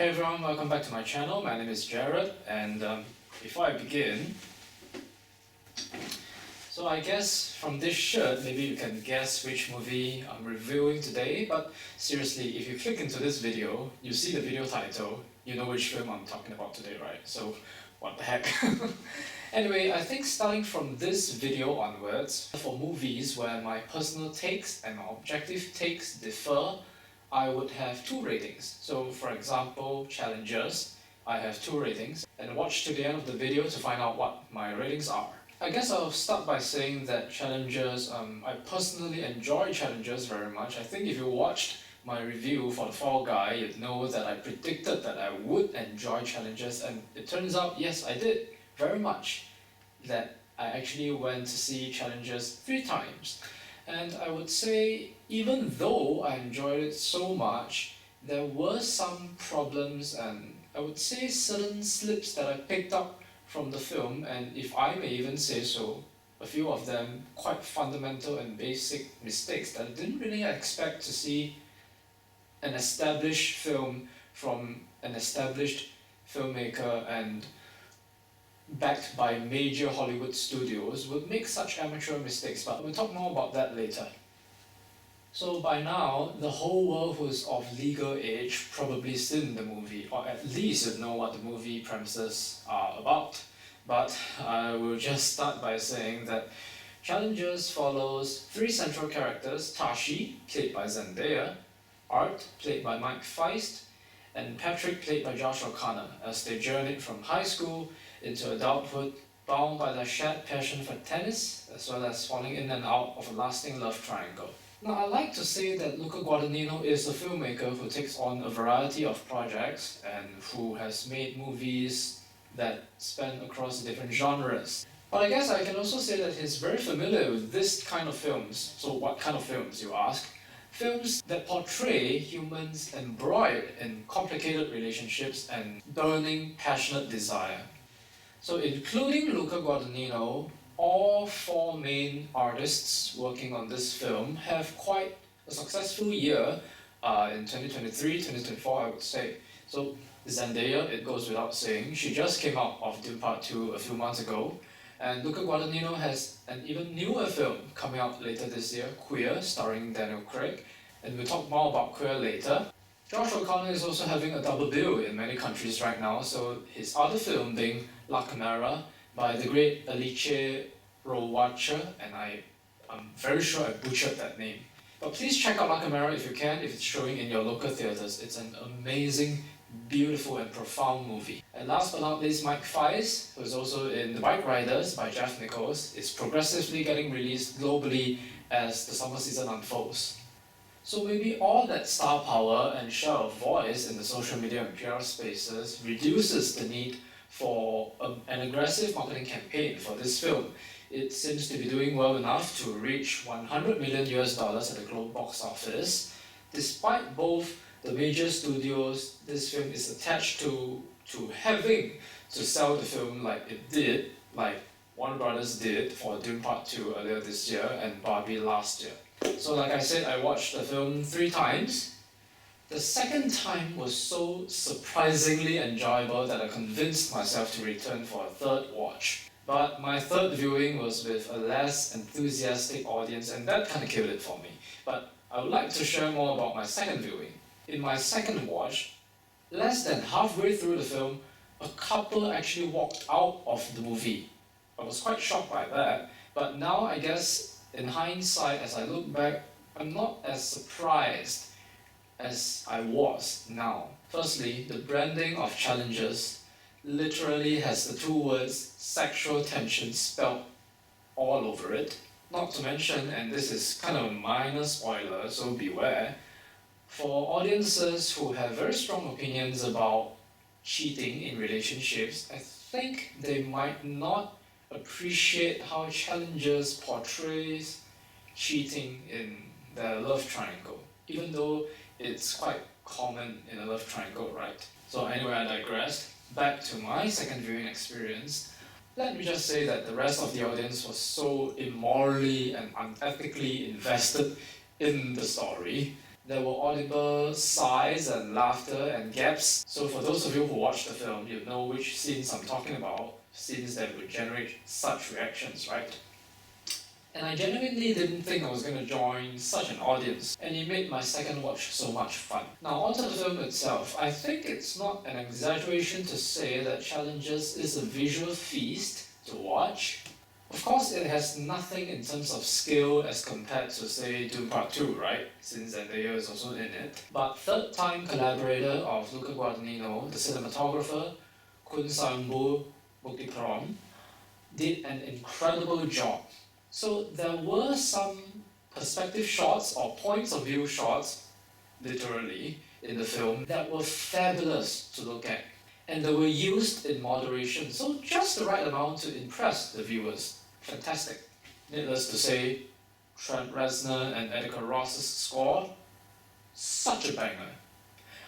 Hey everyone, welcome back to my channel. My name is Jared, and before I begin, so I guess from this shirt, maybe you can guess which movie I'm reviewing today, but seriously, if you click into this video, you see the video title, you know which film I'm talking about today, right? So, what the heck? Anyway, I think starting from this video onwards, for movies where my personal takes and my objective takes differ, I would have two ratings. So for example, Challengers, I have two ratings, and watch to the end of the video to find out what my ratings are. I guess I'll start by saying that Challengers, I personally enjoy Challengers very much. I think if you watched my review for The Fall Guy, you'd know that I predicted that I would enjoy Challengers, and it turns out, yes, I did, very much. That I actually went to see Challengers 3 times. And I would say, even though I enjoyed it so much, there were some problems and I would say certain slips that I picked up from the film, and if I may even say so, a few of them quite fundamental and basic mistakes that I didn't really expect to see an established film from an established filmmaker and backed by major Hollywood studios would make such amateur mistakes, but we'll talk more about that later. So by now, the whole world who's of legal age probably seen the movie, or at least would know what the movie premises are about. But I will just start by saying that Challengers follows 3 central characters: Tashi, played by Zendaya, Art, played by Mike Feist, and Patrick, played by Josh O'Connor, as they journeyed from high school into adulthood, bound by their shared passion for tennis, as well as falling in and out of a lasting love triangle. Now, I like to say that Luca Guadagnino is a filmmaker who takes on a variety of projects and who has made movies that span across different genres. But I guess I can also say that he's very familiar with this kind of films. So what kind of films, you ask? Films that portray humans embroiled in complicated relationships and burning, passionate desire. So including Luca Guadagnino, all 4 main artists working on this film have quite a successful year in 2023, 2024 I would say. So Zendaya, it goes without saying, she just came out of Dune Part 2 a few months ago, and Luca Guadagnino has an even newer film coming out later this year, Queer, starring Daniel Craig, and we'll talk more about Queer later. Josh O'Connor is also having a double bill in many countries right now, so his other film being La Camera by the great Alice Rohrwacher, and I'm very sure I butchered that name. But please check out La Camera if you can, if it's showing in your local theatres. It's an amazing, beautiful and profound movie. And last but not least, Mike Feist, who's also in The Bike Riders by Jeff Nichols, is progressively getting released globally as the summer season unfolds. So maybe all that star power and share of voice in the social media and PR spaces reduces the need for an aggressive marketing campaign for this film. It seems to be doing well enough to reach $100 million at the global box office. Despite both the major studios this film is attached to having to sell the film like it did, like Warner Brothers did for Dune Part 2 earlier this year and Barbie last year. So like I said, I watched the film 3 times. The second time was so surprisingly enjoyable that I convinced myself to return for a 3rd watch. But my 3rd viewing was with a less enthusiastic audience, and that kind of killed it for me. But I would like to share more about my 2nd viewing. In my 2nd watch, less than halfway through the film, a couple actually walked out of the movie. I was quite shocked by that, but now I guess in hindsight, as I look back, I'm not as surprised as I was now. Firstly, the branding of Challengers literally has the 2 words sexual tension spelled all over it. Not to mention, and this is kind of a minor spoiler, so beware, for audiences who have very strong opinions about cheating in relationships, I think they might not appreciate how Challengers portrays cheating in their love triangle, even though it's quite common in a love triangle, right? So anyway, I digressed. Back to my 2nd viewing experience. Let me just say that the rest of the audience was so immorally and unethically invested in the story There were audible sighs and laughter and gaps. So for those of you who watched the film, you know which scenes I'm talking about, scenes that would generate such reactions, right? And I genuinely didn't think I was going to join such an audience, and it made my second watch so much fun. Now, onto the film itself, I think it's not an exaggeration to say that Challengers is a visual feast to watch. Of course, it has nothing in terms of skill as compared to, say, Dune Part 2, right? Since Zendaya is also in it. But third-time collaborator of Luca Guadagnino, the cinematographer, Kun Sang-bu Muktiprom, did an incredible job. So there were some perspective shots or points of view shots, literally, in the film that were fabulous to look at. And they were used in moderation, so just the right amount to impress the viewers. Fantastic. Needless to say, Trent Reznor and Atticus Ross's score, such a banger.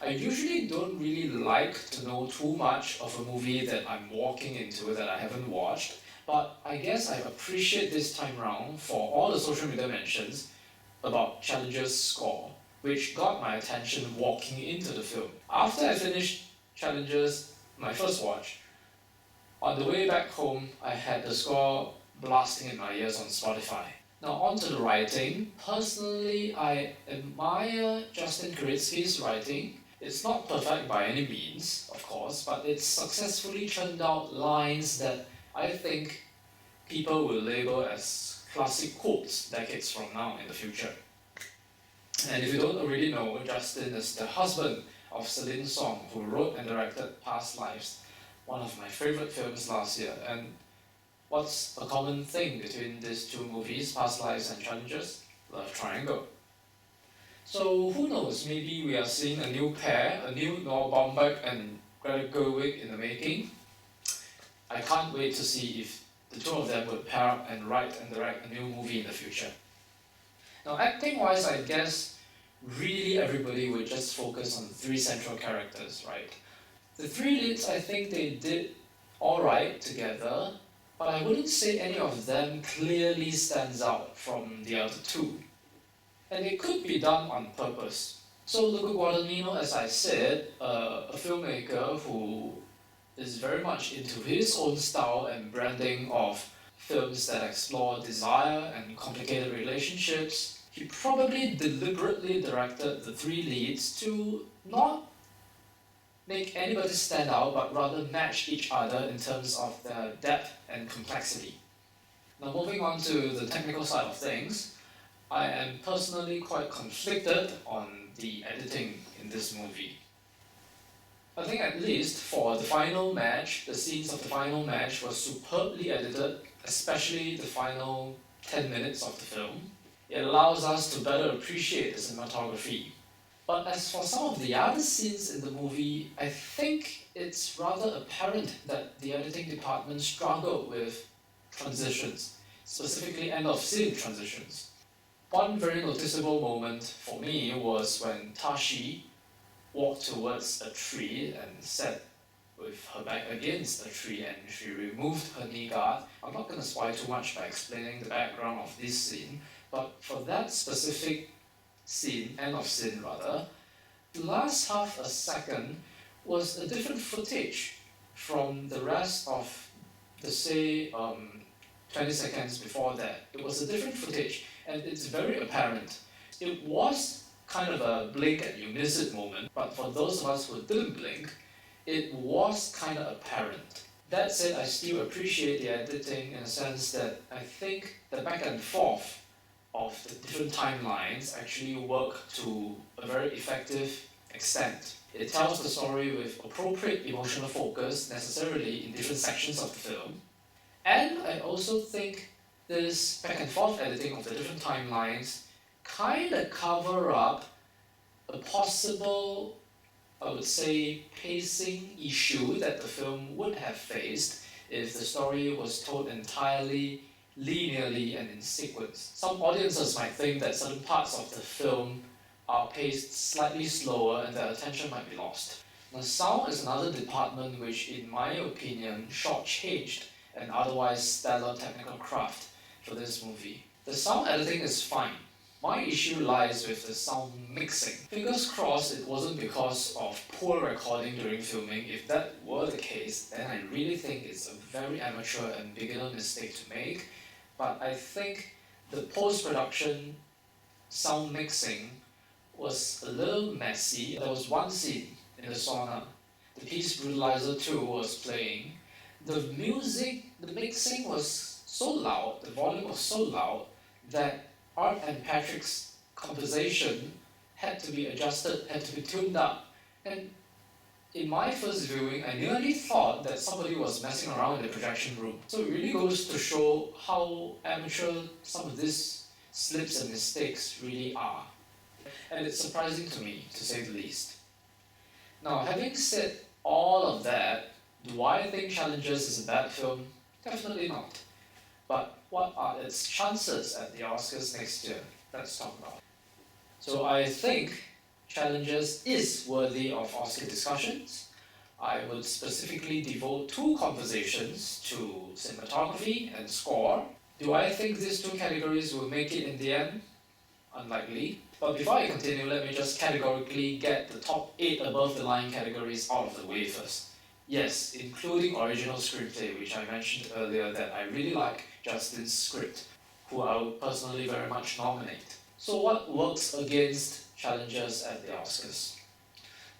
I usually don't really like to know too much of a movie that I'm walking into that I haven't watched, but I guess I appreciate this time round for all the social media mentions about Challenger's score, which got my attention walking into the film. After I finished Challengers, my first watch, on the way back home, I had the score blasting in my ears on Spotify. Now on to the writing. Personally, I admire Justin Kuritsky's writing. It's not perfect by any means, of course, but it's successfully churned out lines that I think people will label as classic quotes decades from now in the future. And if you don't already know, Justin is the husband of Celine Song, who wrote and directed Past Lives, one of my favorite films last year. And what's a common thing between these two movies, Past Lives and Challengers? Love triangle. So who knows, maybe we are seeing a new pair, a new Noah Baumbach and Greta Gerwig in the making. I can't wait to see if the two of them would pair up and write and direct a new movie in the future. Now, acting-wise, I guess really everybody would just focus on the three central characters, right? The three leads, I think they did alright together, but I wouldn't say any of them clearly stands out from the other two. And it could be done on purpose. So Luca Guadagnino, as I said, a filmmaker who is very much into his own style and branding of films that explore desire and complicated relationships. He probably deliberately directed the three leads to not make anybody stand out, but rather match each other in terms of their depth and complexity. Now moving on to the technical side of things, I am personally quite conflicted on the editing in this movie. I think at least for the final match, the scenes of the final match were superbly edited, especially the final 10 minutes of the film. It allows us to better appreciate the cinematography. But as for some of the other scenes in the movie, I think it's rather apparent that the editing department struggled with transitions, specifically end-of-scene transitions. One very noticeable moment for me was when Tashi walked towards a tree and sat with her back against a tree and she removed her knee guard. I'm not going to spoil too much by explaining the background of this scene, but for that specific scene, end of scene rather, the last half a second was a different footage from the rest of the, say, 20 seconds before that. It was a different footage, and it's very apparent. It was kind of a blink and you miss it moment, but for those of us who didn't blink, it was kind of apparent. That said, I still appreciate the editing in a sense that I think the back and forth of the different timelines actually work to a very effective extent. It tells the story with appropriate emotional focus necessarily in different sections of the film. And I also think this back and forth editing of the different timelines kind of cover up a possible, I would say, pacing issue that the film would have faced if the story was told entirely linearly and in sequence. Some audiences might think that certain parts of the film are paced slightly slower and their attention might be lost. Now, sound is another department which, in my opinion, shortchanged an otherwise stellar technical craft for this movie. The sound editing is fine. My issue lies with the sound mixing. Fingers crossed it wasn't because of poor recording during filming. If that were the case, then I really think it's a very amateur and beginner mistake to make. But I think the post-production sound mixing was a little messy. There was one scene in the sauna. The piece Brutalizer 2 was playing. The music, the mixing was so loud, the volume was so loud that Art and Patrick's conversation had to be adjusted, had to be tuned up. And in my first viewing, I nearly thought that somebody was messing around in the projection room. So it really goes to show how amateur some of these slips and mistakes really are. And it's surprising to me, to say the least. Now, having said all of that, do I think Challengers is a bad film? Definitely not. But what are its chances at the Oscars next year? Let's talk about it. So I think Challengers is worthy of Oscar discussions. I would specifically devote 2 conversations to cinematography and score. Do I think these 2 categories will make it in the end? Unlikely. But before I continue, let me just categorically get the top 8 above the line categories out of the way first. Yes, including original screenplay, which I mentioned earlier that I really like Justin's script, who I would personally very much nominate. So what works against Challengers at the Oscars?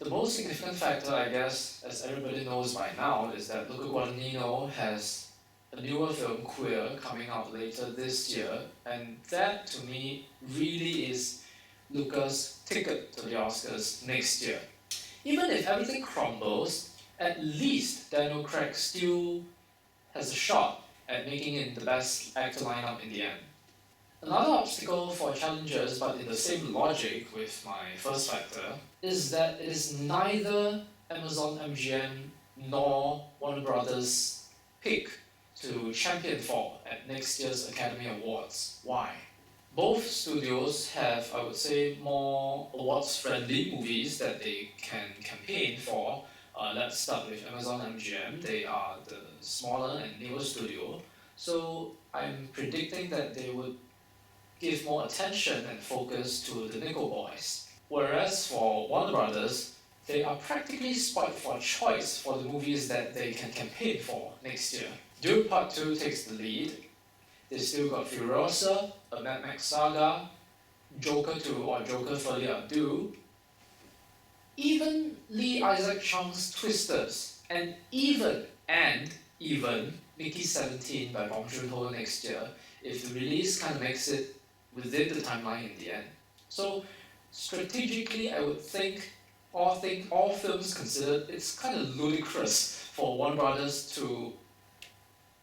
The most significant factor, I guess, as everybody knows by now, is that Luca Guadagnino has a newer film, Queer, coming out later this year, and that to me really is Luca's ticket to the Oscars next year. Even if everything crumbles, at least Daniel Craig still has a shot at making it in the best actor lineup in the end. Another obstacle for Challengers, but in the same logic with my first factor, is that it is neither Amazon MGM nor Warner Brothers' pick to champion for at next year's Academy Awards. Why? Both studios have, I would say, more awards-friendly movies that they can campaign for. Let's start with Amazon MGM. They are the smaller and newer studio. So I'm predicting that they would give more attention and focus to the Nickel Boys. Whereas for Warner Brothers, they are practically spoiled for choice for the movies that they can campaign for next year. Dune Part 2 takes the lead. They still got Furiosa, a Mad Max saga, Joker 2 or Joker Folie à Deux, even Lee Isaac Chung's Twisters, and even Mickey 17 by Bong Joon-ho next year, if the release kind of makes it within the timeline in the end. So strategically, I would think all films considered, it's kind of ludicrous for Warner Brothers to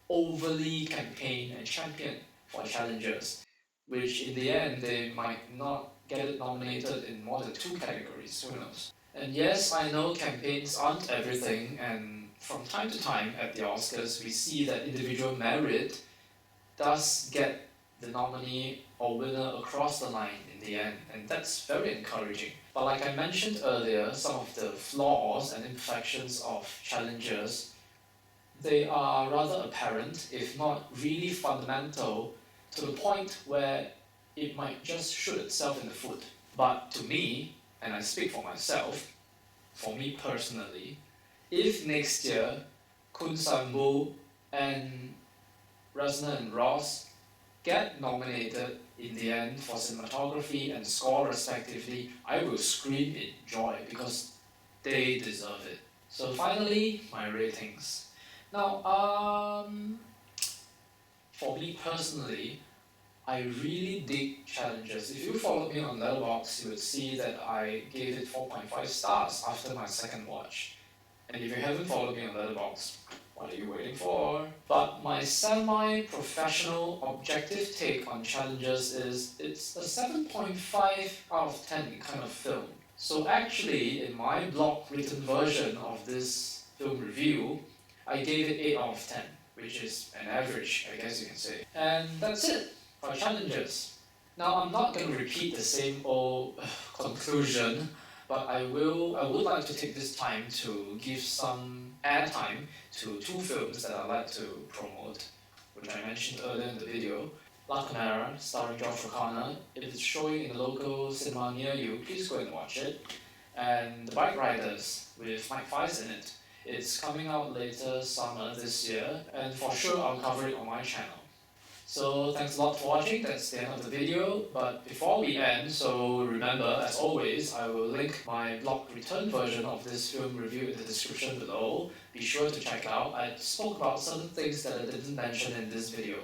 overly campaign and champion for Challengers, which in the end they might not get it nominated in more than 2 categories, who knows. And yes, I know campaigns aren't everything, and from time to time at the Oscars we see that individual merit does get the nominee or winner across the line in the end, and that's very encouraging. But like I mentioned earlier, some of the flaws and imperfections of Challengers, they are rather apparent, if not really fundamental, to the point where it might just shoot itself in the foot. But to me, and I speak for myself, for me personally, if next year Kun Sang-woo and Reznor and Ross get nominated in the end for cinematography and score respectively, I will scream in joy because they deserve it. So finally, my ratings. Now, for me personally, I really dig Challengers. If you followed me on Letterboxd, you would see that I gave it 4.5 stars after my second watch. And if you haven't followed me on Letterboxd, what are you waiting for? But my semi-professional objective take on Challengers is it's a 7.5 out of 10 kind of film. So actually, in my blog written version of this film review, I gave it 8 out of 10, which is an average, I guess you can say. And that's it for Challengers. Now, I'm not going to repeat the same old conclusion, but I would like to take this time to give some airtime to 2 films that I'd like to promote, which I mentioned earlier in the video. La Chimera, starring Josh O'Connor. If it's showing in a local cinema near you, please go and watch it. And The Bike Riders, with Mike Fice in it. It's coming out later summer this year, and for sure I'll cover it on my channel. So thanks a lot for watching, that's the end of the video. But before we end, so remember, as always, I will link my blog return version of this film review in the description below. Be sure to check out. I spoke about certain things that I didn't mention in this video.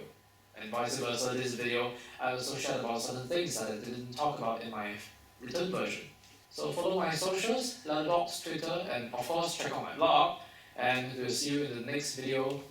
And vice versa, this video, I also shared about certain things that I didn't talk about in my return version. So follow my socials, Letterboxd, Twitter, and of course check out my blog. And we'll see you in the next video.